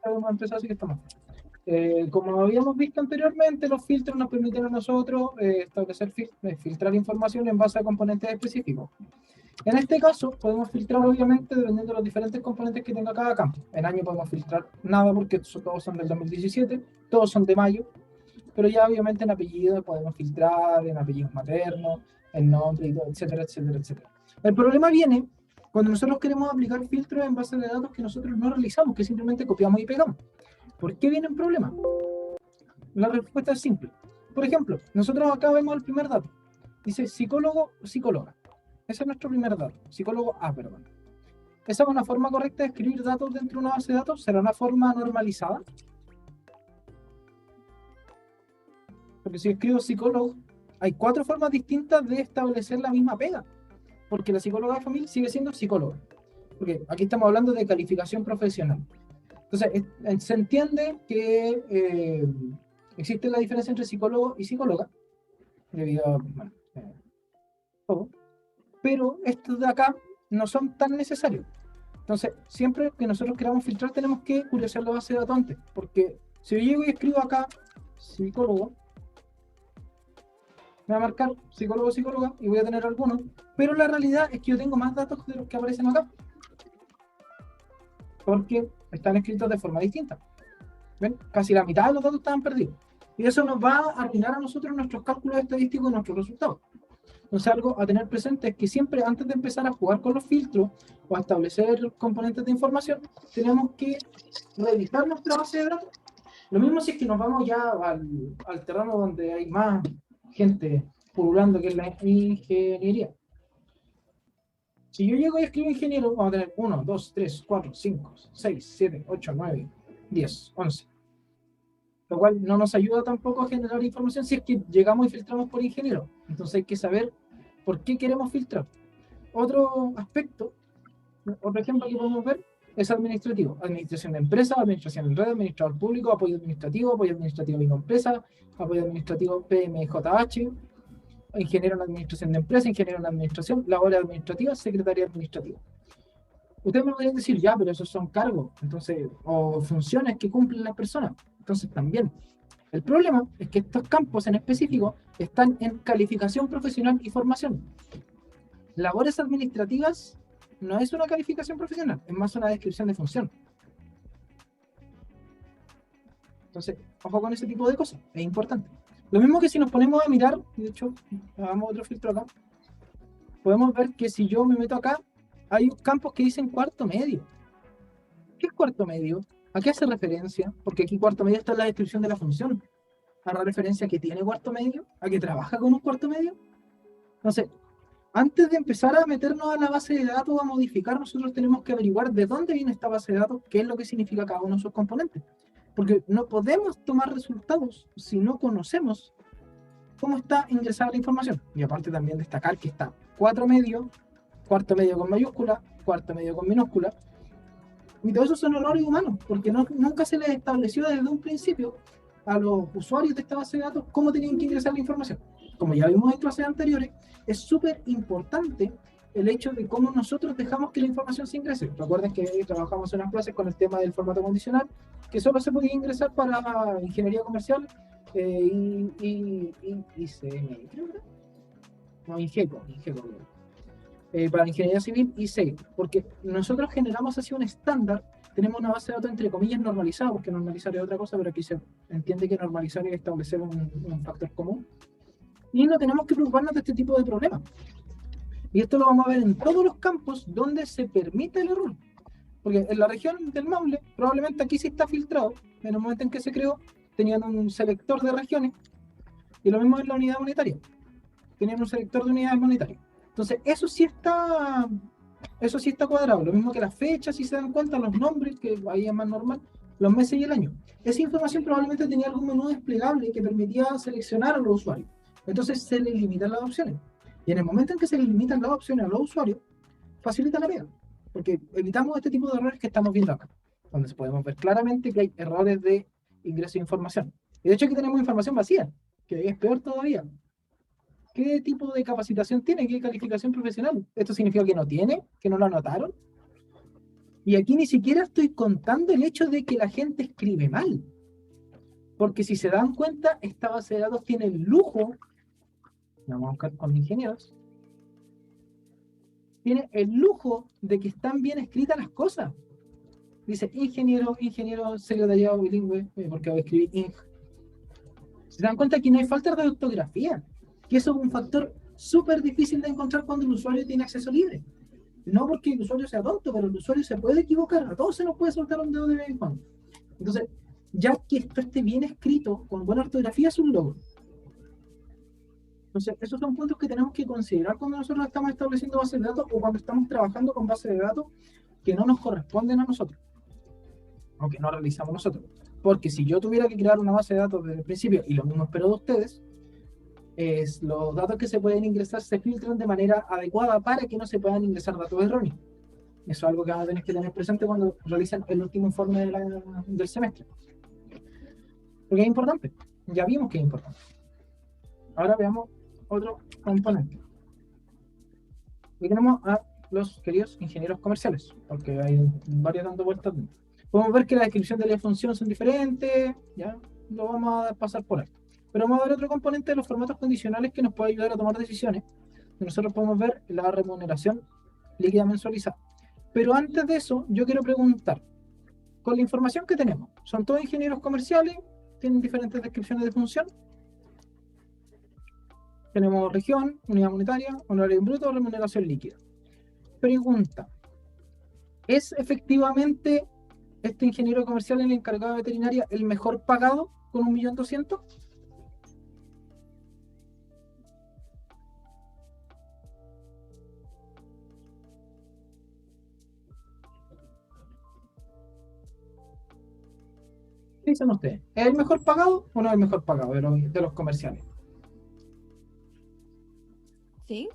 hemos empezado, así que estamos. Como habíamos visto anteriormente, los filtros nos permiten a nosotros establecer, filtrar información en base a componentes específicos. En este caso, podemos filtrar obviamente dependiendo de los diferentes componentes que tenga cada campo. En año podemos filtrar nada porque todos son del 2017, todos son de mayo, pero ya obviamente en apellidos podemos filtrar, en apellidos maternos, en nombre, y todo, etcétera, etcétera, etcétera. El problema viene cuando nosotros queremos aplicar filtros en base de datos que nosotros no realizamos, que simplemente copiamos y pegamos. ¿Por qué viene un problema? La respuesta es simple. Por ejemplo, nosotros acá vemos el primer dato. Dice psicólogo, psicóloga. Ese es nuestro primer dato. Psicólogo A, perdón. ¿Esa es una forma correcta de escribir datos dentro de una base de datos? ¿Será una forma normalizada? Porque si escribo psicólogo, hay 4 formas distintas de establecer la misma pega. Porque la psicóloga de familia sigue siendo psicóloga. Porque aquí estamos hablando de calificación profesional. Entonces, se entiende que existe la diferencia entre psicólogo y psicóloga, debido a todo, pero estos de acá no son tan necesarios. Entonces, siempre que nosotros queramos filtrar, tenemos que curiosear la base de datos antes, porque si yo llego y escribo acá psicólogo, me va a marcar psicólogo, psicóloga, y voy a tener algunos, pero la realidad es que yo tengo más datos de los que aparecen acá, porque están escritos de forma distinta. ¿Ven? Casi la mitad de los datos estaban perdidos. Y eso nos va a arruinar a nosotros nuestros cálculos estadísticos y nuestros resultados. Entonces, algo a tener presente es que siempre antes de empezar a jugar con los filtros o a establecer componentes de información, tenemos que revisar nuestra base de datos. Lo mismo si es que nos vamos ya al terreno donde hay más gente pululando, que es la ingeniería. Si yo llego y escribo ingeniero, vamos a tener 1, 2, 3, 4, 5, 6, 7, 8, 9, 10, 11. Lo cual no nos ayuda tampoco a generar información si es que llegamos y filtramos por ingeniero. Entonces hay que saber por qué queremos filtrar. Otro aspecto, otro ejemplo que podemos ver es administrativo. Administración de empresas, administración en red, administrador público, apoyo administrativo de empresa, apoyo administrativo PMJH, ingeniero en administración de empresa, ingeniero en administración, labores administrativas, secretaria administrativa. Ustedes me podrían decir, ya, pero esos son cargos, entonces, o funciones que cumplen las personas. Entonces también. El problema es que estos campos en específico están en calificación profesional y formación. Labores administrativas no es una calificación profesional, es más una descripción de función. Entonces, ojo con ese tipo de cosas, es importante. Lo mismo que si nos ponemos a mirar, de hecho, hagamos otro filtro acá, podemos ver que si yo me meto acá, hay campos que dicen cuarto medio. ¿Qué es cuarto medio? ¿A qué hace referencia? Porque aquí cuarto medio está en la descripción de la función. ¿Hará referencia a que tiene cuarto medio? ¿A que trabaja con un cuarto medio? Entonces, antes de empezar a meternos a la base de datos, a modificar, nosotros tenemos que averiguar de dónde viene esta base de datos, qué es lo que significa cada uno de sus componentes. Porque no podemos tomar resultados si no conocemos cómo está ingresada la información. Y aparte también destacar que está cuarto medio con mayúscula, cuarto medio con minúscula. Y todo eso son errores humanos, porque nunca se les estableció desde un principio a los usuarios de esta base de datos cómo tenían que ingresar la información. Como ya vimos en clases anteriores, es súper importante el hecho de cómo nosotros dejamos que la información se ingrese. Recuerden que trabajamos en las clases con el tema del formato condicional, que solo se podía ingresar para ingeniería comercial y CM, creo que no, Ingeco, para la ingeniería civil y C, porque nosotros generamos así un estándar, tenemos una base de datos entre comillas normalizada, porque normalizar es otra cosa, pero aquí se entiende que normalizar es establecer un factor común, y no tenemos que preocuparnos de este tipo de problemas. Y esto lo vamos a ver en todos los campos donde se permite el error, porque en la región del Maule, probablemente aquí sí está filtrado, en el momento en que se creó, tenían un selector de regiones, y lo mismo en la unidad monetaria, tenían un selector de unidades monetarias. Entonces, eso sí está cuadrado. Lo mismo que las fechas, si se dan cuenta, los nombres, que ahí es más normal, los meses y el año. Esa información probablemente tenía algún menú desplegable que permitía seleccionar a los usuarios. Entonces, se le limitan las opciones. Y en el momento en que se le limitan las opciones a los usuarios, facilita la pega. Porque evitamos este tipo de errores que estamos viendo acá, donde podemos ver claramente que hay errores de ingreso de información. Y de hecho aquí tenemos información vacía, que es peor todavía. ¿Qué tipo de capacitación tiene? ¿Qué calificación profesional? ¿Esto significa que no tiene? ¿Que no lo anotaron? Y aquí ni siquiera estoy contando el hecho de que la gente escribe mal. Porque si se dan cuenta, esta base de datos tiene el lujo, vamos a buscar con ingenieros, tiene el lujo de que están bien escritas las cosas. Dice ingeniero secretariado bilingüe, porque voy a escribir ing. Se dan cuenta que no hay falta de ortografía, que eso es un factor súper difícil de encontrar cuando el usuario tiene acceso libre. No porque el usuario sea tonto, pero el usuario se puede equivocar, a todos se nos puede soltar un dedo de vez en cuando. Entonces, ya que esto esté bien escrito, con buena ortografía, es un logro. Entonces, esos son puntos que tenemos que considerar cuando nosotros estamos estableciendo bases de datos o cuando estamos trabajando con bases de datos que no nos corresponden a nosotros, o que no realizamos nosotros. Porque si yo tuviera que crear una base de datos desde el principio, y lo mismo espero de ustedes, es los datos que se pueden ingresar se filtran de manera adecuada para que no se puedan ingresar datos erróneos. Eso es algo que van a tener que tener presente cuando realicen el último informe del semestre. Porque es importante. Ya vimos que es importante. Ahora veamos otro componente. Y tenemos a los queridos ingenieros comerciales, porque hay varios dando vueltas. Podemos ver que la descripción de la función son diferentes, ya lo vamos a pasar por ahí. Pero vamos a ver otro componente de los formatos condicionales que nos puede ayudar a tomar decisiones. Nosotros podemos ver la remuneración líquida mensualizada. Pero antes de eso, yo quiero preguntar, con la información que tenemos, ¿son todos ingenieros comerciales? ¿Tienen diferentes descripciones de función? Tenemos región, unidad monetaria, honorario bruto, remuneración líquida. Pregunta, ¿es efectivamente este ingeniero comercial, el encargado de veterinaria, el mejor pagado con 1.200.000? ¿Qué dicen ustedes? ¿Es el mejor pagado o no es el mejor pagado de los comerciales? ¿Sí?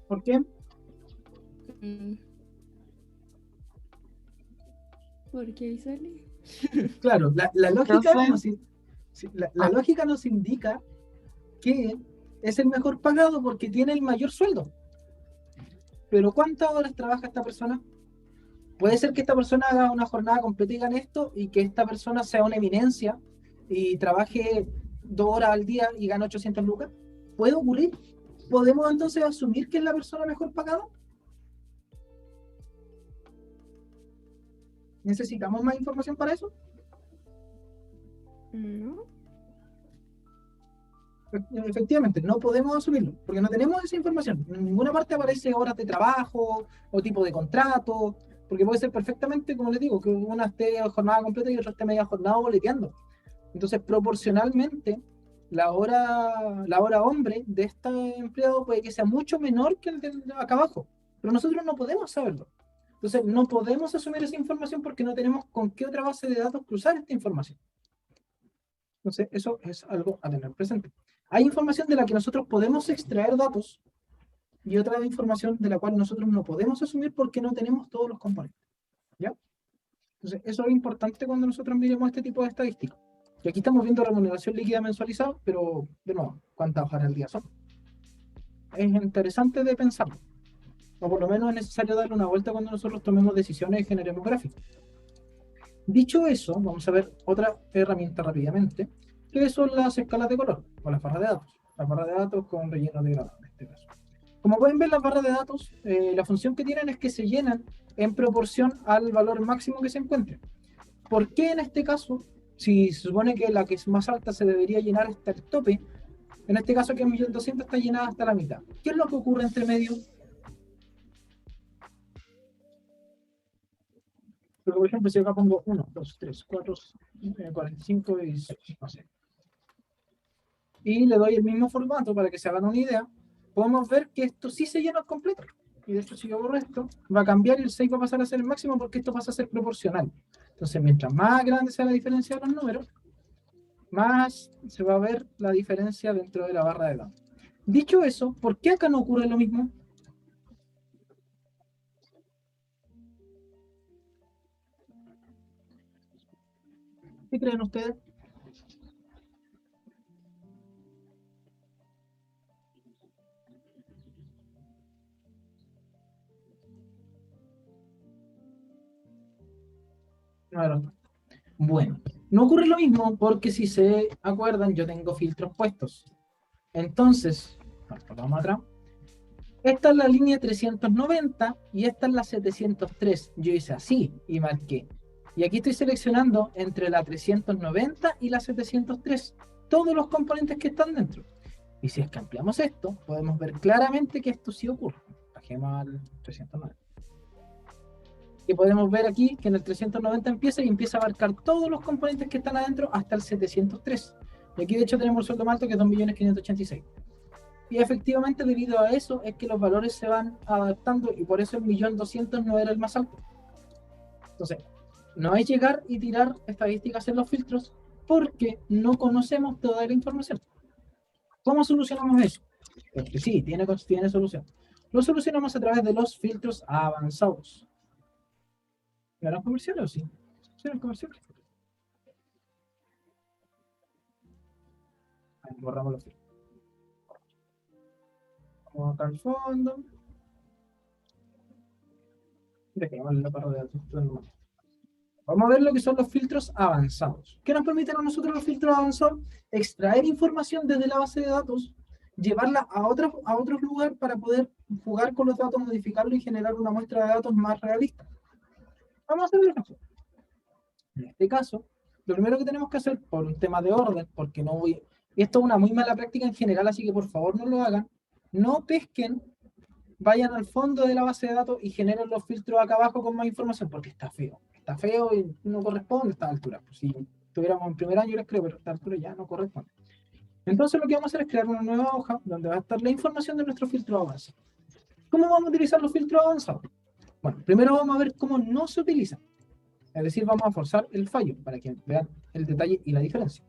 ¿Por qué? Mm, ¿Por qué ahí sale? Claro, la lógica Profe, la lógica nos indica que es el mejor pagado porque tiene el mayor sueldo. Pero ¿cuántas horas trabaja esta persona? Puede ser que esta persona haga una jornada completa y gane esto, y que esta persona sea una eminencia y trabaje 2 horas al día y gane 800 lucas. ¿Puede ocurrir? ¿Podemos entonces asumir que es la persona mejor pagada? ¿Necesitamos más información para eso? No. Efectivamente, no podemos asumirlo, porque no tenemos esa información. En ninguna parte aparece horas de trabajo o tipo de contrato, porque puede ser perfectamente, como les digo, que una esté jornada completa y otra esté media jornada boleteando. Entonces, proporcionalmente, la hora hombre de este empleado puede que sea mucho menor que el de acá abajo, pero nosotros no podemos saberlo. Entonces, no podemos asumir esa información porque no tenemos con qué otra base de datos cruzar esta información. Entonces, eso es algo a tener presente. Hay información de la que nosotros podemos extraer datos y otra información de la cual nosotros no podemos asumir porque no tenemos todos los componentes. ¿Ya? Entonces, eso es importante cuando nosotros miremos este tipo de estadísticas. Y aquí estamos viendo remuneración líquida mensualizada, pero de nuevo, ¿cuántas horas al día son? Es interesante de pensarlo. O por lo menos es necesario darle una vuelta cuando nosotros tomemos decisiones y generemos gráficos. Dicho eso, vamos a ver otra herramienta rápidamente, que son las escalas de color, o las barras de datos. Las barras de datos con relleno de grado, en este caso. Como pueden ver, las barras de datos, la función que tienen es que se llenan en proporción al valor máximo que se encuentre. ¿Por qué en este caso, si se supone que la que es más alta se debería llenar hasta el tope, en este caso que es 1.200.000 está llenada hasta la mitad? ¿Qué es lo que ocurre entre medio? Porque, por ejemplo, si acá pongo 1, 2, 3, 4, 45 y 6, no sé, y le doy el mismo formato para que se hagan una idea, podemos ver que esto sí se llena al completo. Y de hecho, si yo borro esto, va a cambiar y el 6 va a pasar a ser el máximo porque esto pasa a ser proporcional. Entonces, mientras más grande sea la diferencia de los números, más se va a ver la diferencia dentro de la barra de datos. Dicho eso, ¿por qué acá no ocurre lo mismo? ¿Qué creen ustedes? Claro. Bueno, no ocurre lo mismo porque si se acuerdan, yo tengo filtros puestos. Entonces, vamos atrás. Esta es la línea 390 y esta es la 703. Yo hice así y marqué. Y aquí estoy seleccionando entre la 390 y la 703 todos los componentes que están dentro. Y si es que ampliamos esto, podemos ver claramente que esto sí ocurre. Bajemos al 390. Y podemos ver aquí que en el 390 empieza y empieza a abarcar todos los componentes que están adentro hasta el 703. Y aquí de hecho tenemos el sueldo más alto que es 2.586.000. Y efectivamente debido a eso es que los valores se van adaptando y por eso el 1.200.000 no era el más alto. Entonces, no es llegar y tirar estadísticas en los filtros porque no conocemos toda la información. ¿Cómo solucionamos eso? Porque sí, tiene solución. Lo solucionamos a través de los filtros avanzados. ¿Eran comerciales o sí? ¿Sí eran comerciales? Ahí, borramos los filtros. Vamos acá al fondo. Dejemos la barra de datos. Vamos a ver lo que son los filtros avanzados. ¿Qué nos permiten a nosotros los filtros avanzados? Extraer información desde la base de datos, llevarla a otro lugar para poder jugar con los datos, modificarlo y generar una muestra de datos más realista. Vamos a hacer un ejemplo. En este caso, lo primero que tenemos que hacer por un tema de orden, porque no voy... Esto es una muy mala práctica en general, así que por favor no lo hagan. No pesquen, vayan al fondo de la base de datos y generen los filtros acá abajo con más información, porque está feo. Está feo y no corresponde a esta altura. Pues si estuviéramos en primer año les creo, pero a esta altura ya no corresponde. Entonces lo que vamos a hacer es crear una nueva hoja donde va a estar la información de nuestro filtro avanzado. ¿Cómo vamos a utilizar los filtros avanzados? Bueno, primero vamos a ver cómo no se utilizan. Es decir, vamos a forzar el fallo para que vean el detalle y la diferencia.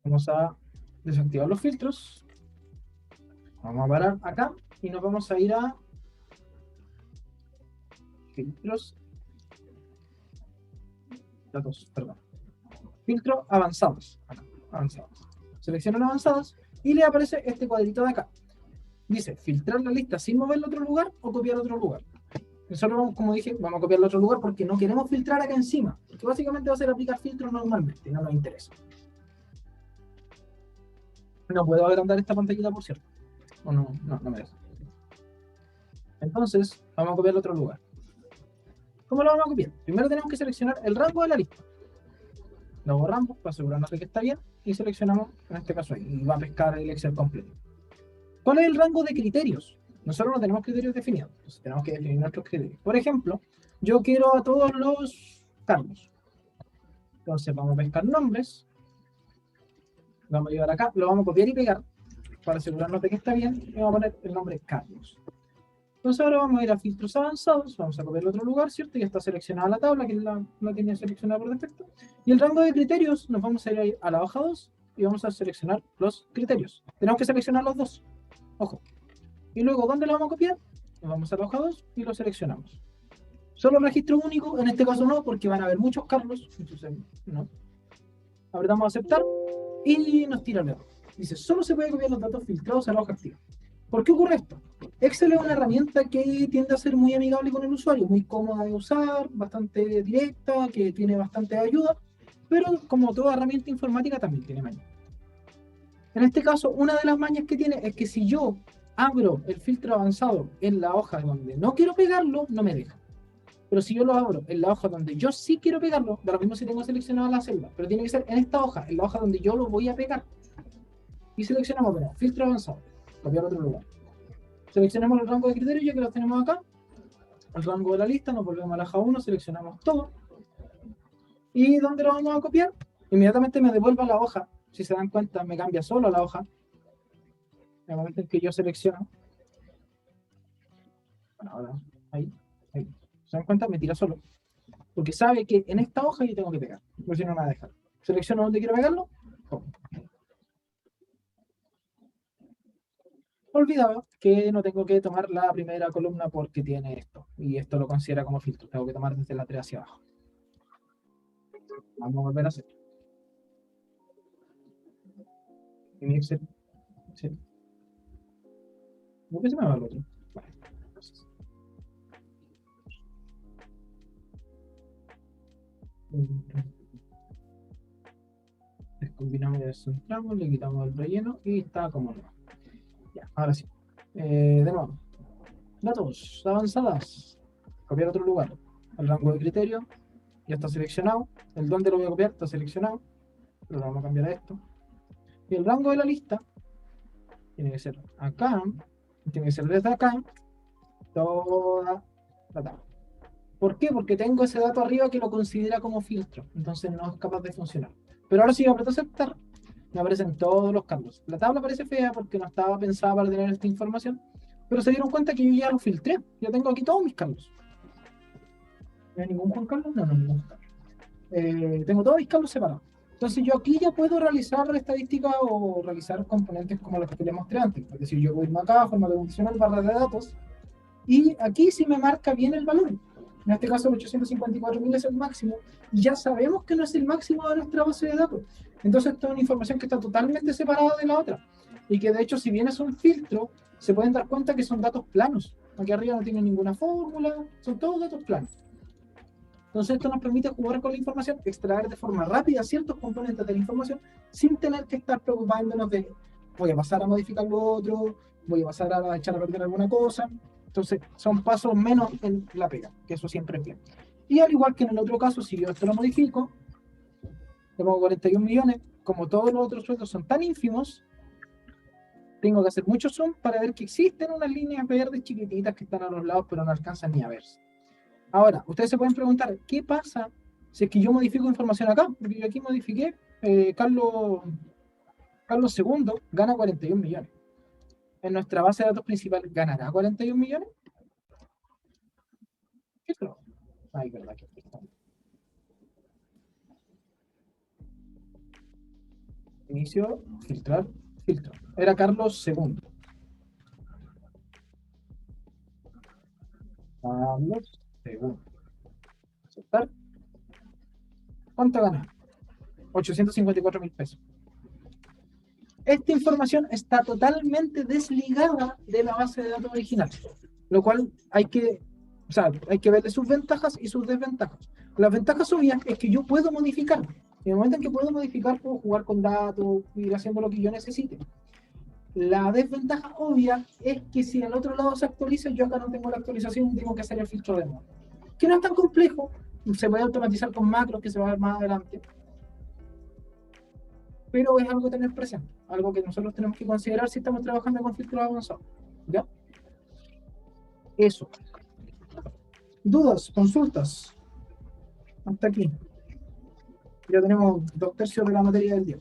Vamos a desactivar los filtros. Vamos a parar acá y nos vamos a ir a filtros, datos, perdón. Filtros avanzados. Acá, avanzados. Seleccionan avanzados y le aparece este cuadrito de acá. Dice filtrar la lista sin moverla a otro lugar o copiar a otro lugar. Nosotros, como dije, vamos a copiarlo a otro lugar porque no queremos filtrar acá encima. Porque básicamente va a ser aplicar filtros normalmente, no nos interesa. No puedo agrandar esta pantallita, por cierto. O no me deja. Entonces, vamos a copiarlo a otro lugar. ¿Cómo lo vamos a copiar? Primero tenemos que seleccionar el rango de la lista. Lo borramos para asegurarnos de que está bien y seleccionamos, en este caso ahí, y va a pescar el Excel completo. ¿Cuál es el rango de criterios? Nosotros no tenemos criterios definidos, entonces tenemos que definir nuestros criterios. Por ejemplo, yo quiero a todos los Carlos. Entonces vamos a pescar nombres, vamos a llevar acá, lo vamos a copiar y pegar para asegurarnos de que está bien y vamos a poner el nombre Carlos. Entonces ahora vamos a ir a filtros avanzados, vamos a copiar otro lugar, ¿cierto? Ya está seleccionada la tabla, que la tenía seleccionada por defecto. Y el rango de criterios, nos vamos a ir a la hoja 2 y vamos a seleccionar los criterios. Tenemos que seleccionar los dos, ojo. Y luego, ¿dónde lo vamos a copiar? Nos vamos a la hoja 2 y lo seleccionamos. Solo registro único, en este caso no, porque van a haber muchos Carlos, entonces no. Apretamos aceptar y nos tira el error. Dice, solo se puede copiar los datos filtrados a la hoja activa. ¿Por qué ocurre esto? Excel es una herramienta que tiende a ser muy amigable con el usuario, muy cómoda de usar, bastante directa, que tiene bastante ayuda, pero como toda herramienta informática también tiene mañas. En este caso, una de las mañas que tiene es que si yo abro el filtro avanzado en la hoja donde no quiero pegarlo, no me deja. Pero si yo lo abro en la hoja donde yo sí quiero pegarlo, da lo mismo si tengo seleccionada la celda, pero tiene que ser en esta hoja, en la hoja donde yo lo voy a pegar. Y seleccionamos, bueno, filtro avanzado, copiar otro lugar. Seleccionamos el rango de criterios ya que los tenemos acá. El rango de la lista, nos volvemos a la hoja 1, seleccionamos todo. ¿Y dónde lo vamos a copiar? Inmediatamente me devuelve a la hoja. Si se dan cuenta, me cambia solo la hoja. En el momento en que yo selecciono. Bueno, ahora, ahí. ¿Se dan cuenta? Me tira solo. Porque sabe que en esta hoja yo tengo que pegar. Porque si no me va a dejar. Selecciono dónde quiero pegarlo. ¡Pum! Olvidaba que no tengo que tomar la primera columna porque tiene esto. Y esto lo considera como filtro. Tengo que tomar desde la 3 hacia abajo. Vamos a volver a hacer. En mi Excel. Sí. ¿Por qué se me va el otro? Vale. Entonces, Descombinamos y descentramos, le quitamos el relleno y está como nuevo. Ya, ahora sí. De nuevo. Datos avanzadas. Copiar a otro lugar. El rango de criterio ya está seleccionado. El dónde lo voy a copiar está seleccionado. Pero lo vamos a cambiar a esto. Y el rango de la lista tiene que ser acá. Tiene que ser desde acá. Toda la tabla. ¿Por qué? Porque tengo ese dato arriba que lo considera como filtro. Entonces no es capaz de funcionar. Pero ahora sí, aprieto aceptar. Me aparecen todos los cambios. La tabla parece fea porque no estaba pensada para tener esta información. Pero se dieron cuenta que yo ya lo filtré. Ya tengo aquí todos mis cambios. ¿No hay ningún Juan Carlos? No, no hay ningún Juan Carlos. Tengo todos mis cambios separados. Entonces yo aquí ya puedo realizar estadísticas o realizar componentes como los que les mostré antes. Es decir, yo voy a irme acá, formato condicional, barra de datos. Y aquí sí me marca bien el valor. En este caso, el 854.000 es el máximo. Y ya sabemos que no es el máximo de nuestra base de datos. Entonces, esta es una información que está totalmente separada de la otra. Y que de hecho, si bien es un filtro, se pueden dar cuenta que son datos planos. Aquí arriba no tiene ninguna fórmula, son todos datos planos. Entonces, esto nos permite jugar con la información, extraer de forma rápida ciertos componentes de la información sin tener que estar preocupándonos de voy a pasar a modificar lo otro, voy a pasar a echar a perder alguna cosa. Entonces, son pasos menos en la pega, que eso siempre es bien. Y al igual que en el otro caso, si yo esto lo modifico, le pongo 41 millones, como todos los otros sueldos son tan ínfimos, tengo que hacer mucho zoom para ver que existen unas líneas verdes chiquititas que están a los lados, pero no alcanzan ni a verse. Ahora, ustedes se pueden preguntar, ¿qué pasa si es que yo modifico información acá? Porque yo aquí modifiqué, Carlos II gana 41 millones. En nuestra base de datos principal, ¿ganará 41 millones? ¿Qué creo? Ay, verdad que inicio, filtrar, filtro. Era Carlos II. Carlos II. Aceptar. ¿Cuánto gana? 854.000 pesos. Esta información está totalmente desligada de la base de datos original, lo cual hay que ver sus ventajas y sus desventajas. Las ventajas obvias es que yo puedo modificar. En el momento en que puedo modificar, puedo jugar con datos, ir haciendo lo que yo necesite. La desventaja obvia es que si al otro lado se actualiza, yo acá no tengo la actualización y tengo que hacer el filtro de nuevo. Que no es tan complejo, se puede automatizar con macros que se va a ver más adelante. Pero es algo a tener presente, algo que nosotros tenemos que considerar si estamos trabajando con filtros avanzados. ¿Ya? Eso. ¿Dudas? ¿Consultas? Hasta aquí. Ya tenemos 2/3 de la materia del día.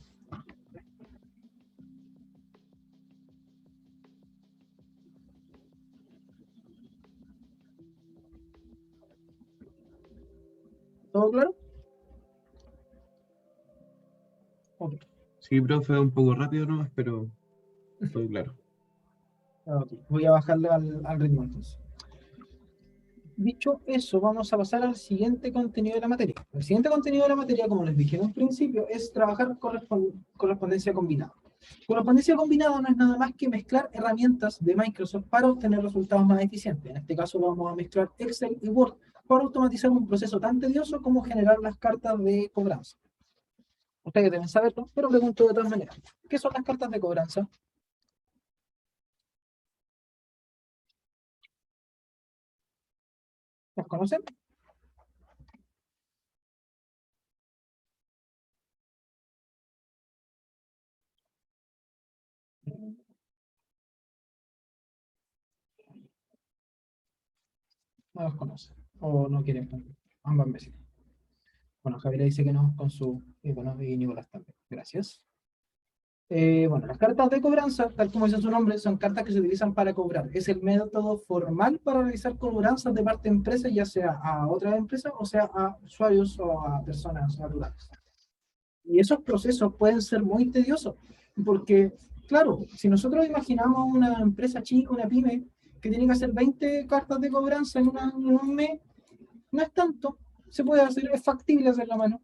¿Todo claro? Ok. Sí, profe, un poco rápido nomás, pero todo claro. Okay. Voy a bajarle al ritmo entonces. Dicho eso, vamos a pasar al siguiente contenido de la materia. El siguiente contenido de la materia, como les dije en un principio, es trabajar correspondencia combinada. Correspondencia combinada no es nada más que mezclar herramientas de Microsoft para obtener resultados más eficientes. En este caso vamos a mezclar Excel y Word para automatizar un proceso tan tedioso como generar las cartas de cobranza. Ustedes deben saberlo, pero pregunto de todas maneras. ¿Qué son las cartas de cobranza? ¿Las conocen? No las conocen. O no quieren. Ambas veces. Bueno, Javier dice que no con su... Y bueno, y Nicolás también. Gracias. Bueno, las cartas de cobranza, tal como dice su nombre, son cartas que se utilizan para cobrar. Es el método formal para realizar cobranzas de parte de empresas, ya sea a otras empresas o sea a usuarios o a personas naturales. Y esos procesos pueden ser muy tediosos, porque, claro, si nosotros imaginamos una empresa chica, una pyme, que tiene que hacer 20 cartas de cobranza en un mes, no es tanto, se puede hacer, es factible hacer la mano.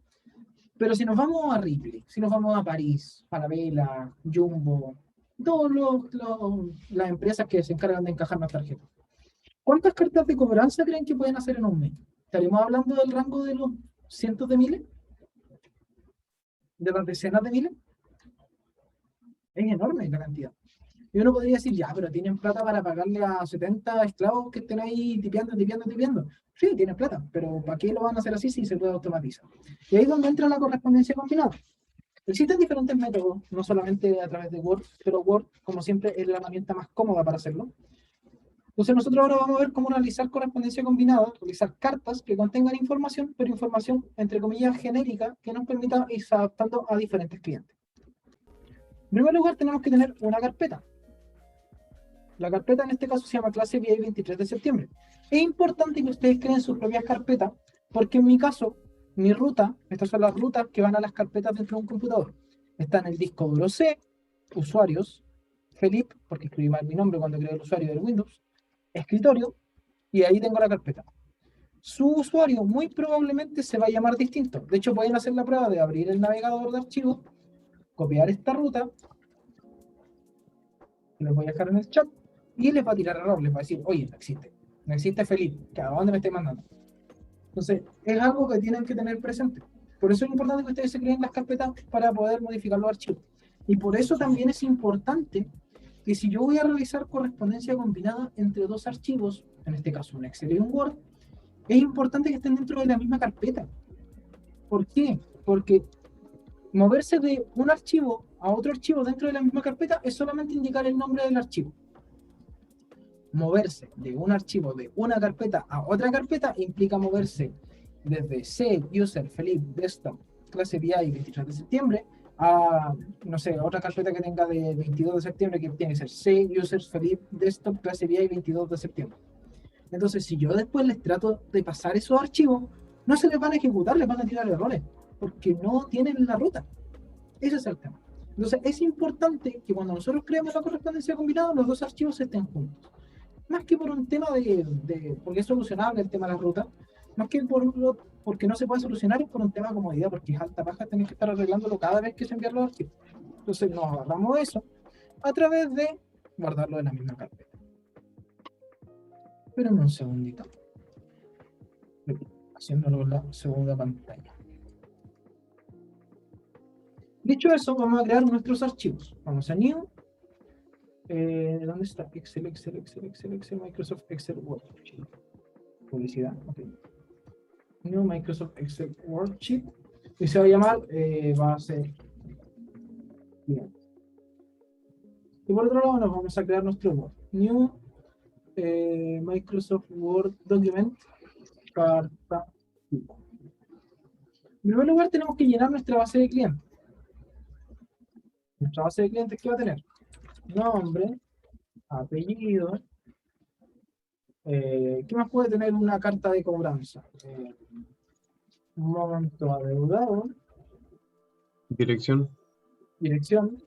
Pero si nos vamos a Ripley, si nos vamos a París, Falabella, Jumbo, todas las empresas que se encargan de encajar las tarjetas, ¿cuántas cartas de cobranza creen que pueden hacer en un mes? Estaremos hablando del rango de los cientos de miles, de las decenas de miles. Es enorme la cantidad. Y uno podría decir, ya, pero tienen plata para pagarle a 70 esclavos que estén ahí tipeando, tipeando, tipeando. Sí, tienen plata, pero ¿para qué lo van a hacer así si se puede automatizar? Y ahí es donde entra la correspondencia combinada. Existen diferentes métodos, no solamente a través de Word, pero Word, como siempre, es la herramienta más cómoda para hacerlo. Entonces nosotros ahora vamos a ver cómo realizar correspondencia combinada, realizar cartas que contengan información, pero información, entre comillas, genérica, que nos permita ir adaptando a diferentes clientes. En primer lugar, tenemos que tener una carpeta. La carpeta en este caso se llama clase VI 23 de septiembre. Es importante que ustedes creen sus propias carpetas, porque en mi caso, mi ruta, estas son las rutas que van a las carpetas dentro de un computador. Está en el disco duro C, usuarios, Felipe, porque escribí mal mi nombre cuando creé el usuario del Windows, escritorio, y ahí tengo la carpeta. Su usuario muy probablemente se va a llamar distinto. De hecho, pueden hacer la prueba de abrir el navegador de archivos, copiar esta ruta, les voy a dejar en el chat, y les va a tirar error, les va a decir, oye, no existe Felipe, ¿a dónde me estoy mandando? Entonces, es algo que tienen que tener presente. Por eso es importante que ustedes se creen las carpetas para poder modificar los archivos. Y por eso también es importante que si yo voy a realizar correspondencia combinada entre dos archivos, en este caso un Excel y un Word, es importante que estén dentro de la misma carpeta. ¿Por qué? Porque moverse de un archivo a otro archivo dentro de la misma carpeta es solamente indicar el nombre del archivo. Moverse de un archivo de una carpeta a otra carpeta implica moverse desde C, user, Felipe, desktop, clase VI 23 de septiembre, a, no sé, otra carpeta que tenga de 22 de septiembre que tiene que ser C, users, Felipe, desktop, clase VI 22 de septiembre. Entonces, si yo después les trato de pasar esos archivos, no se les van a ejecutar, les van a tirar errores, porque no tienen la ruta. Ese es el tema. Entonces, es importante que cuando nosotros creemos la correspondencia combinada, los dos archivos estén juntos. Más que por un tema porque es solucionable el tema de la ruta, más que porque no se puede solucionar, es por un tema de comodidad, porque es alta paja tener que estar arreglándolo cada vez que se envían los archivos. Entonces nos agarramos eso a través de guardarlo en la misma carpeta. Espérenme un segundito. Haciéndolo en la segunda pantalla. Dicho eso, vamos a crear nuestros archivos. Vamos a New. ¿Dónde está? Excel, Microsoft Excel Worksheet. Publicidad, ok. New Microsoft Excel Worksheet. Y se va a llamar base. Bien. Y por otro lado, nos vamos a crear nuestro Word. New Microsoft Word Document. Carta. En primer lugar, tenemos que llenar nuestra base de clientes. Nuestra base de clientes, ¿qué va a tener? Nombre, apellido. ¿Qué más puede tener una carta de cobranza? Un monto adeudado, Dirección. dirección,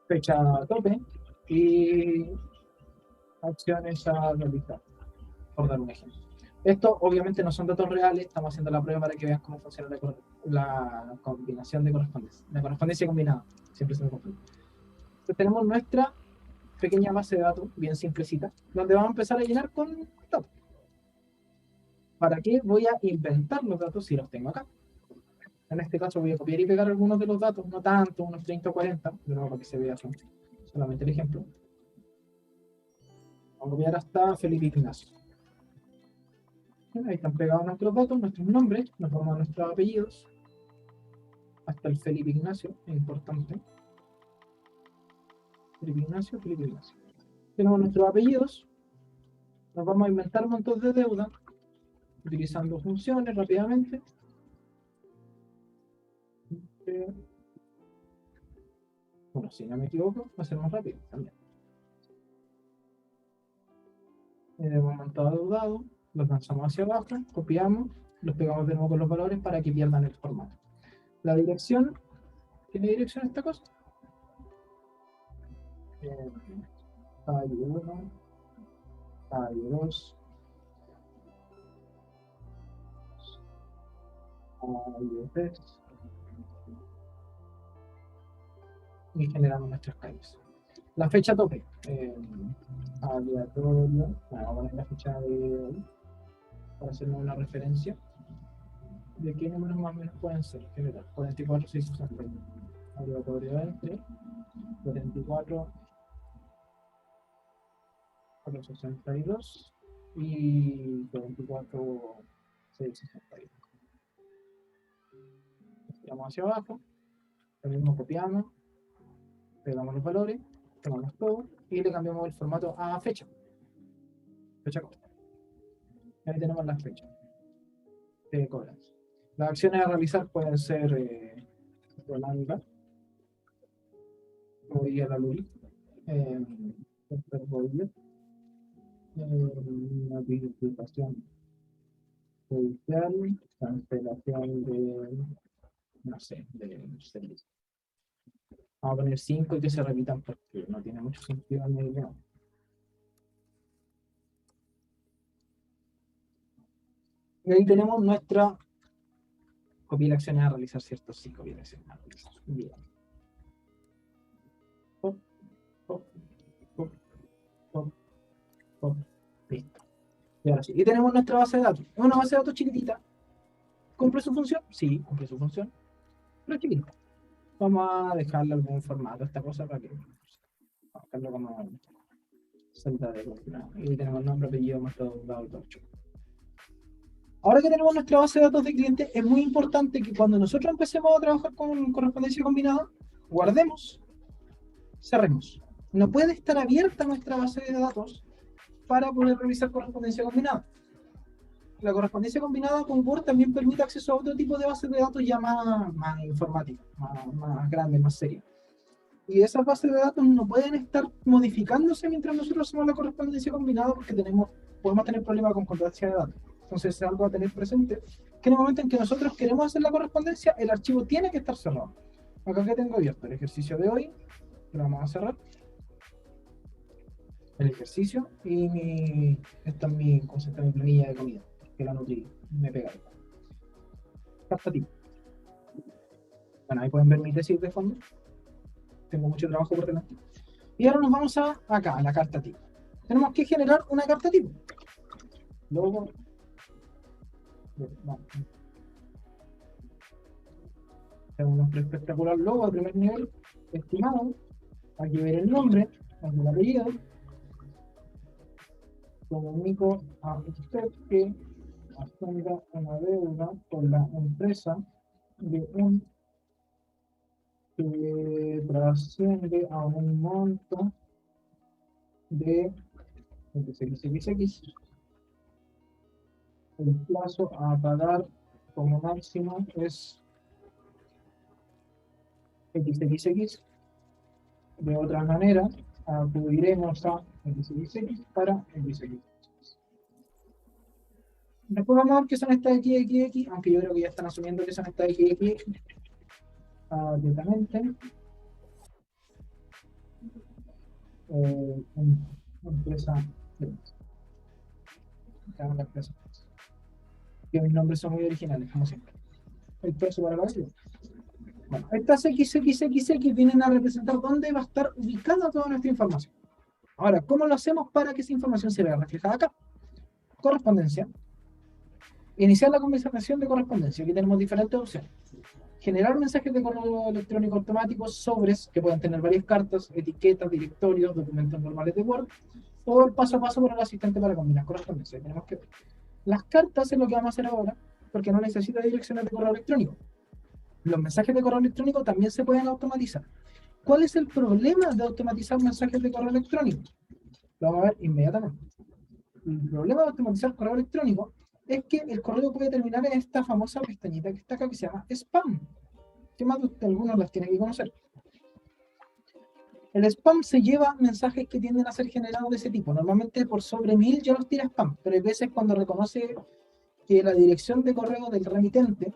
fecha tope y acciones a realizar, por dar un ejemplo. Esto obviamente no son datos reales, estamos haciendo la prueba para que vean cómo funciona la combinación de correspondencia, la correspondencia combinada, siempre se me confunde. Entonces tenemos nuestra pequeña base de datos, bien simplecita, donde vamos a empezar a llenar con datos. ¿Para qué voy a inventar los datos si los tengo acá? En este caso voy a copiar y pegar algunos de los datos, no tanto, unos 30 o 40, de nuevo para que se vea solamente el ejemplo. Vamos a copiar hasta Felipe Ignacio. Ahí están pegados nuestros datos, nuestros nombres, nos vamos a nuestros apellidos, hasta el Felipe Ignacio, es importante. Felipe Ignacio. Tenemos nuestros apellidos, nos vamos a inventar montos de deuda, utilizando funciones rápidamente. Bueno, si no me equivoco, va a ser más rápido también. Momento adeudado, los lanzamos hacia abajo, copiamos, los pegamos de nuevo con los valores para que pierdan el formato. La dirección, ¿tiene dirección esta cosa? Calle 1, calle 2, calle 3, y generamos nuestras calles. La fecha tope, aleatorio, vamos a poner la fecha de hoy, para hacernos una referencia de qué números más o menos pueden ser. General, 44, 661. Aleatorio entre 44, 462 y 44, 661. Tiramos hacia abajo, lo mismo copiamos, pegamos los valores, tomamos todo y le cambiamos el formato a fecha. Fecha corta. Ahí tenemos las fechas de cobranza. Las acciones a realizar pueden ser Rolanda, como diría la Luli, notificación judicial, cancelación de, no sé, de servicio. Vamos a poner 5 y que se repitan porque no tiene mucho sentido en el guión. Y ahí tenemos nuestra copia de acciones a realizar, ¿cierto? Sí, copia de acciones a realizar. Bien. Pop, pop, pop, pop, pop. Listo. Y ahora sí. Y tenemos nuestra base de datos. Es una base de datos chiquitita. ¿Cumple su función? Sí, cumple su función. Pero es chiquitita. Vamos a dejarle algún formato a esta cosa para que vamos a dejarlo como celda de columna. Y tenemos nombre, apellido, método, dado, todo. Ahora que tenemos nuestra base de datos de cliente, es muy importante que cuando nosotros empecemos a trabajar con correspondencia combinada, guardemos, cerremos. No puede estar abierta nuestra base de datos para poder revisar correspondencia combinada. La correspondencia combinada con Word también permite acceso a otro tipo de bases de datos ya más informáticas, más grandes, más serias. Y esas bases de datos no pueden estar modificándose mientras nosotros hacemos la correspondencia combinada porque podemos tener problemas con constancia de datos. Entonces es algo a tener presente, que en el momento en que nosotros queremos hacer la correspondencia, el archivo tiene que estar cerrado. Acá que tengo abierto el ejercicio de hoy, lo vamos a cerrar. El ejercicio y esta es mi planilla de comida, que la nutrí, me pega. Carta tipo. Bueno, ahí pueden ver mi tesis de fondo. Tengo mucho trabajo por delante. Y ahora nos vamos acá, a la carta tipo. Tenemos que generar una carta tipo. Luego, tengo un espectacular logo de primer nivel, estimado. Aquí ver el nombre, aquí el apellido. Comunico a usted que ascienda una deuda con la empresa de un que trasciende a un monto de XXX. El plazo a pagar como máximo es XXX. De otra manera, acudiremos a XXX para XXX. Después vamos a ver qué son estas XXX, aunque yo creo que ya están asumiendo que son estas XXX. Directamente. Empresa. Que mis nombres son muy originales, como siempre. El precio para la base. Bueno, estas XXX vienen a representar dónde va a estar ubicada toda nuestra información. Ahora, ¿cómo lo hacemos para que esa información se vea reflejada acá? Correspondencia. Iniciar la conversación de correspondencia. Aquí tenemos diferentes opciones. Generar mensajes de correo electrónico automáticos, sobres, que pueden tener varias cartas, etiquetas, directorios, documentos normales de Word, o el paso a paso por el asistente para combinar correspondencia. Tenemos que ver. Las cartas es lo que vamos a hacer ahora, porque no necesita direcciones de correo electrónico. Los mensajes de correo electrónico también se pueden automatizar. ¿Cuál es el problema de automatizar mensajes de correo electrónico? Lo vamos a ver inmediatamente. El problema de automatizar correo electrónico es que el correo puede terminar en esta famosa pestañita que está acá que se llama spam. Que más de ustedes, algunos las tienen que conocer. El spam se lleva mensajes que tienden a ser generados de ese tipo. Normalmente por sobre 1000 ya los tira spam, pero hay veces cuando reconoce que la dirección de correo del remitente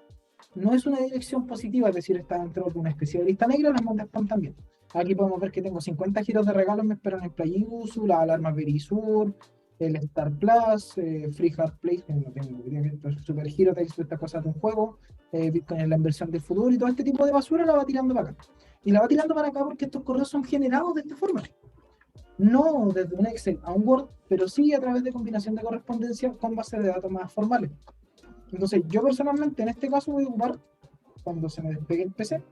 no es una dirección positiva, es decir, está dentro de una especie de lista negra, las manda spam también. Aquí podemos ver que tengo 50 giros de regalos, me esperan en Play Usu, la alarma Verisur, el Star Plus, Free Hard Play, que no tengo idea que esto es Super Giro, te hizo estas cosas de un juego, Bitcoin en la inversión del futuro y todo este tipo de basura la va tirando para acá. Y la va tirando para acá porque estos correos son generados de esta forma. no desde un Excel a un Word, pero sí a través de combinación de correspondencia con bases de datos más formales. Entonces, yo personalmente en este caso voy a ocupar, cuando se me despegue el PC,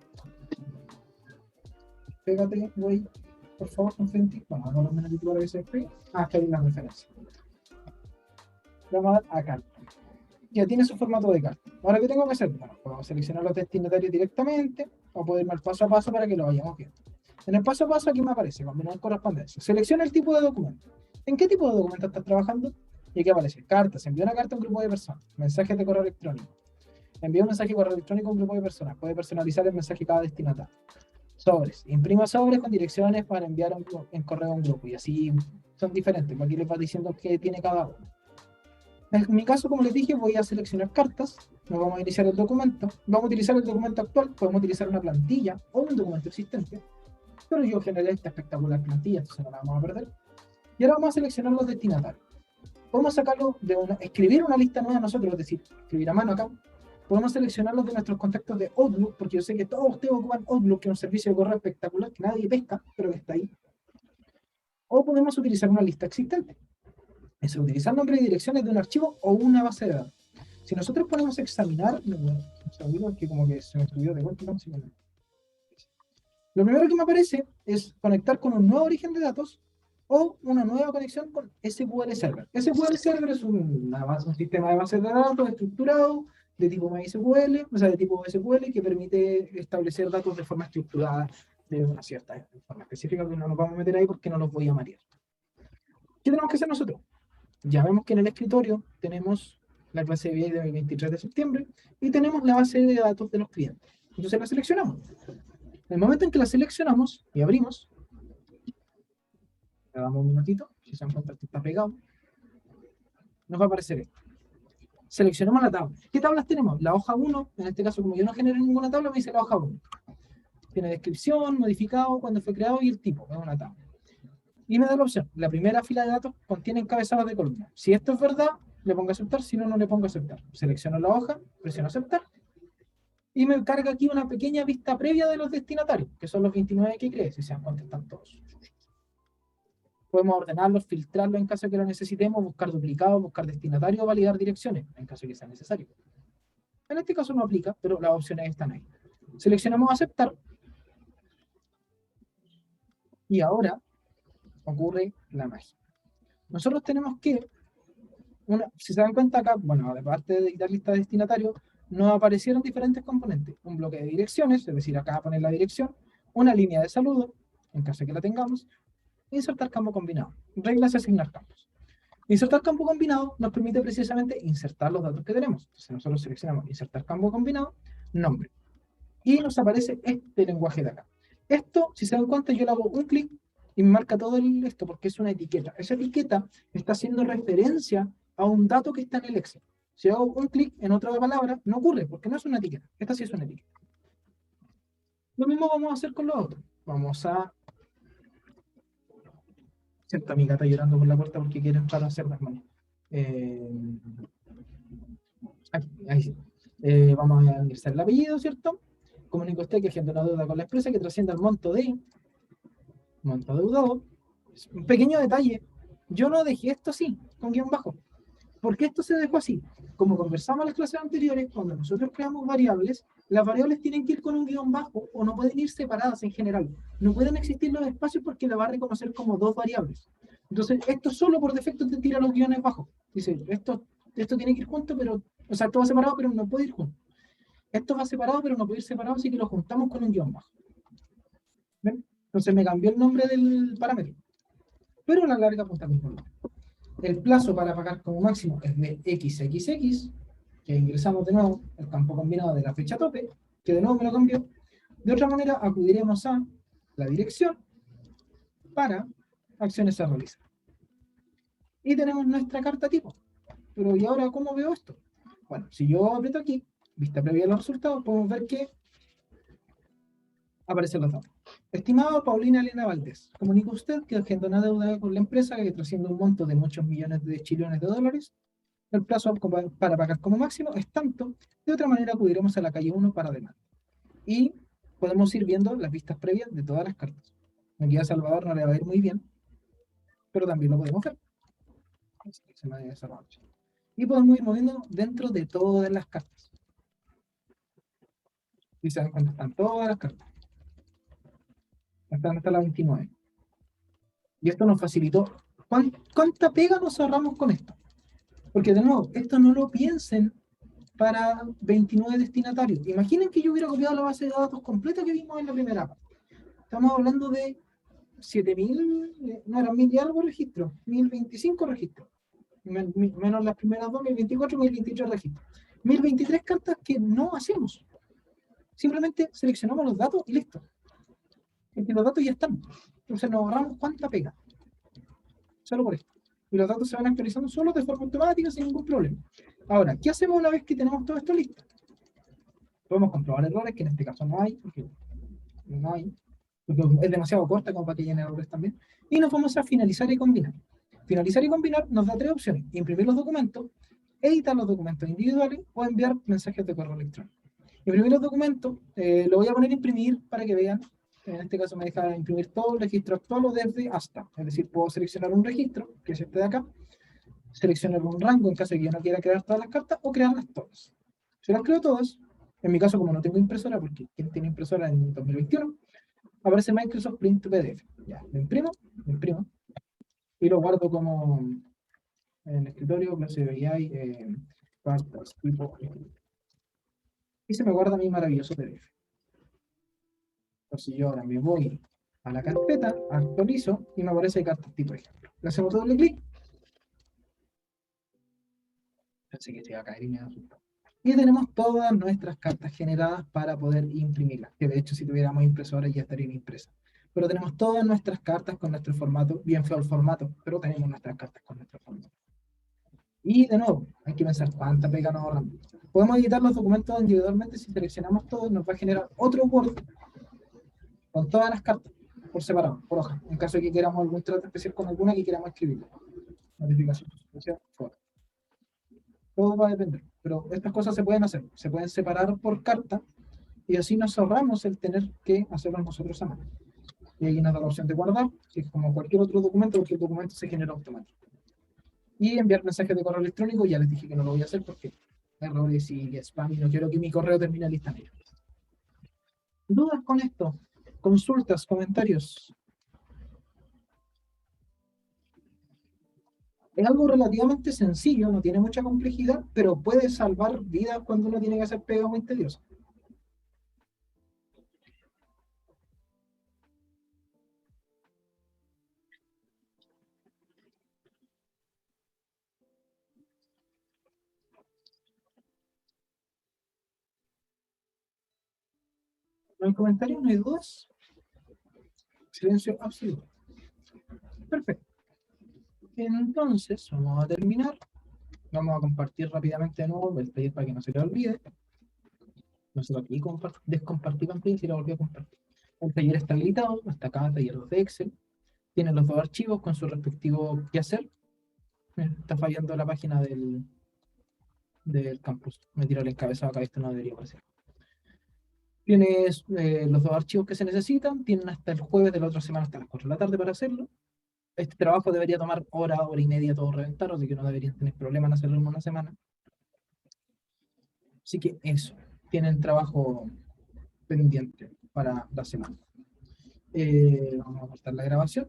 pégate, güey, por favor, confía en ti. Bueno, hago los minutitos para que se despegue. Ah, que hay una referencia. Le vamos a dar a carta. Ya tiene su formato de carta. Ahora, ¿qué tengo que hacer? Bueno, puedo seleccionar los destinatarios directamente o puedo irme al paso a paso para que lo vayamos viendo. En el paso a paso aquí me aparece combinar correspondencia. Selecciona el tipo de documento. ¿En qué tipo de documento estás trabajando? Y aquí aparece cartas. Envía una carta a un grupo de personas. Mensajes de correo electrónico. Envía un mensaje de correo electrónico a un grupo de personas. Puede personalizar el mensaje cada destinatario. Sobres. Imprima sobres con direcciones para enviar en correo a un grupo. Y así son diferentes. Aquí les va diciendo qué tiene cada uno. En mi caso, como les dije, voy a seleccionar cartas. Nos vamos a iniciar el documento. Vamos a utilizar el documento actual. Podemos utilizar una plantilla o un documento existente. Pero yo generé esta espectacular plantilla, entonces no la vamos a perder. Y ahora vamos a seleccionar los destinatarios. Podemos sacarlo de escribir una lista nueva nosotros, es decir, escribir a mano acá. Podemos seleccionarlos de nuestros contactos de Outlook, porque yo sé que todos ustedes ocupan Outlook, que es un servicio de correo espectacular que nadie pesca, pero que está ahí. O podemos utilizar una lista existente. Es utilizar nombres y direcciones de un archivo o una base de datos. Si nosotros ponemos examinar, un segundo, que como que se me estudió de vuelta, no, lo primero que me aparece es conectar con un nuevo origen de datos o una nueva conexión con SQL Server. SQL Server es un sistema de bases de datos estructurado de tipo MySQL, o sea, de tipo SQL, que permite establecer datos de forma estructurada de una cierta forma específica, que no nos vamos a meter ahí porque no los voy a marear. ¿Qué tenemos que hacer nosotros? Ya vemos que en el escritorio tenemos la clase de BI del 23 de septiembre y tenemos la base de datos de los clientes. Entonces la seleccionamos. En el momento en que la seleccionamos y abrimos, le damos un minutito, si se dan cuenta que está pegado, nos va a aparecer esto. Seleccionamos la tabla. ¿Qué tablas tenemos? La hoja 1, en este caso como yo no generé ninguna tabla, me dice la hoja 1. Tiene descripción, modificado, cuándo fue creado y el tipo, es una tabla. Y me da la opción, la primera fila de datos contiene encabezados de columna. Si esto es verdad, le pongo aceptar, si no, no le pongo aceptar. Selecciono la hoja, presiono aceptar, y me carga aquí una pequeña vista previa de los destinatarios, que son los 29 que creé, si se dan cuenta están todos. Podemos ordenarlos, filtrarlos en caso de que lo necesitemos, buscar duplicados, buscar destinatarios o validar direcciones, en caso de que sea necesario. En este caso no aplica, pero las opciones están ahí. Seleccionamos aceptar, y ahora ocurre la magia. Nosotros tenemos que, si se dan cuenta acá, bueno, aparte de editar lista de destinatarios, nos aparecieron diferentes componentes. Un bloque de direcciones, es decir, acá poner la dirección, una línea de saludo, en caso de que la tengamos, insertar campo combinado, reglas de asignar campos. Insertar campo combinado nos permite precisamente insertar los datos que tenemos. Entonces nosotros seleccionamos insertar campo combinado, nombre, y nos aparece este lenguaje de acá. Esto, si se dan cuenta, yo le hago un clic y me marca todo esto porque es una etiqueta. Esa etiqueta está haciendo referencia a un dato que está en el Excel. Si hago un clic en otra palabra, no ocurre porque no es una etiqueta. Esta sí es una etiqueta. Lo mismo vamos a hacer con los otros. Vamos a... Cierto, mi gata llorando por la puerta porque quiere entrar a hacer las manos. Ahí sí. Vamos a ingresar el apellido, ¿cierto? Comunico a usted que agenda una deuda con la empresa que trascienda el monto deudado. Un pequeño detalle. Yo no dejé esto así, con guión bajo. ¿Por qué esto se dejó así? Como conversamos en las clases anteriores, cuando nosotros creamos variables, las variables tienen que ir con un guión bajo o no pueden ir separadas en general. No pueden existir los espacios porque la va a reconocer como dos variables. Entonces, esto solo por defecto te tira los guiones bajos. Dice, esto tiene que ir junto, pero, o sea, esto va separado, pero no puede ir junto. Esto va separado, pero no puede ir separado, así que lo juntamos con un guión bajo. ¿Ven? Entonces me cambió el nombre del parámetro. Pero a la larga apunta al mismo nombre. El plazo para pagar como máximo es de XXX, que ingresamos de nuevo el campo combinado de la fecha tope, que de nuevo me lo cambió. De otra manera, acudiremos a la dirección para acciones a realizar. Y tenemos nuestra carta tipo. Pero ¿y ahora cómo veo esto? Bueno, si yo aprieto aquí, vista previa de los resultados, podemos ver que aparecen los datos. Estimado Paulina Elena Valdés, comunica usted que agenda una deuda con la empresa que trasciende un monto de muchos millones de chilenos de dólares. El plazo para pagar como máximo es tanto. De otra manera acudiremos a la calle 1 para demanda. Y podemos ir viendo las vistas previas de todas las cartas. Aquí a Salvador no le va a ir muy bien, pero también lo podemos ver. Seleccionar esa parte. Y podemos ir moviendo dentro de todas las cartas. Y se dan cuenta, están todas las cartas. Hasta la 29. Y esto nos facilitó. ¿Cuánta pega nos ahorramos con esto? Porque de nuevo, esto no lo piensen para 29 destinatarios. Imaginen que yo hubiera copiado la base de datos completa que vimos en la primera parte. Estamos hablando de 7.000, no eran 1.000 y algo registros, 1.025 registros. Menos las primeras dos, 1.024, 1.023 registros. 1.023 cartas que no hacemos. Simplemente seleccionamos los datos y listo. Porque los datos ya están. Entonces nos ahorramos cuánta pega. Solo por esto. Y los datos se van actualizando solo de forma automática sin ningún problema. Ahora, ¿qué hacemos una vez que tenemos todo esto listo? Podemos comprobar errores, que en este caso no hay, porque no hay. Porque es demasiado corta como para que llenen errores también. Y nos vamos a finalizar y combinar. Finalizar y combinar nos da tres opciones: imprimir los documentos, editar los documentos individuales o enviar mensajes de correo electrónico. Imprimir los documentos, lo voy a poner a imprimir para que vean. En este caso me deja imprimir todo el registro actual o desde hasta. Es decir, puedo seleccionar un registro, que es este de acá, seleccionar un rango en caso de que yo no quiera crear todas las cartas o crearlas todas. Si las creo todas, en mi caso como no tengo impresora, porque ¿quién tiene impresora en 2021? Aparece Microsoft Print PDF. Ya, lo imprimo y lo guardo como en el escritorio, clase de BI, cartas, tipo, y se me guarda mi maravilloso PDF. Entonces yo ahora me voy a la carpeta, actualizo y me aparece cartas tipo ejemplo. Le hacemos doble clic. Pensé que se iba a caer y me asustó. Y tenemos todas nuestras cartas generadas para poder imprimirlas. Que de hecho si tuviéramos impresora ya estarían impresas. Pero tenemos todas nuestras cartas con nuestro formato, bien feo el formato, pero tenemos nuestras cartas con nuestro formato. Y de nuevo, hay que pensar cuánta pega nos ahorramos. Podemos editar los documentos individualmente. Si seleccionamos todo, nos va a generar otro Word con todas las cartas por separado, por hoja, en caso de que queramos algún trato especial con alguna que queramos escribir. Notificación, todo va a depender, pero estas cosas se pueden hacer, se pueden separar por carta y así nos ahorramos el tener que hacerlo nosotros a mano. Y ahí nos da la opción de guardar, que es como cualquier otro documento, porque el documento se genera automático. Y enviar mensajes de correo electrónico, ya les dije que no lo voy a hacer porque errores y spam y no quiero que mi correo termine en lista negra. ¿Dudas con esto? Consultas, comentarios. Es algo relativamente sencillo, no tiene mucha complejidad, pero puede salvar vidas cuando uno tiene que hacer pega muy tediosa. ¿No hay comentarios? ¿No hay dudas? Silencio absoluto. Perfecto. Entonces, vamos a terminar. Vamos a compartir rápidamente de nuevo el taller para que no se le olvide. No se lo olvide descompartir pantalla y lo volví a compartir. El taller está habilitado, está acá, taller 2 de Excel. Tiene los dos archivos con su respectivo qué hacer. Está fallando la página del campus. Me tiro el encabezado acá, esto no debería aparecer. Tienes los dos archivos que se necesitan, tienen hasta el jueves de la otra semana, hasta las 4 de la tarde para hacerlo. Este trabajo debería tomar hora y media todo reventar, así que no deberían tener problema en hacerlo en una semana. Así que eso, tienen trabajo pendiente para la semana. Vamos a cortar la grabación.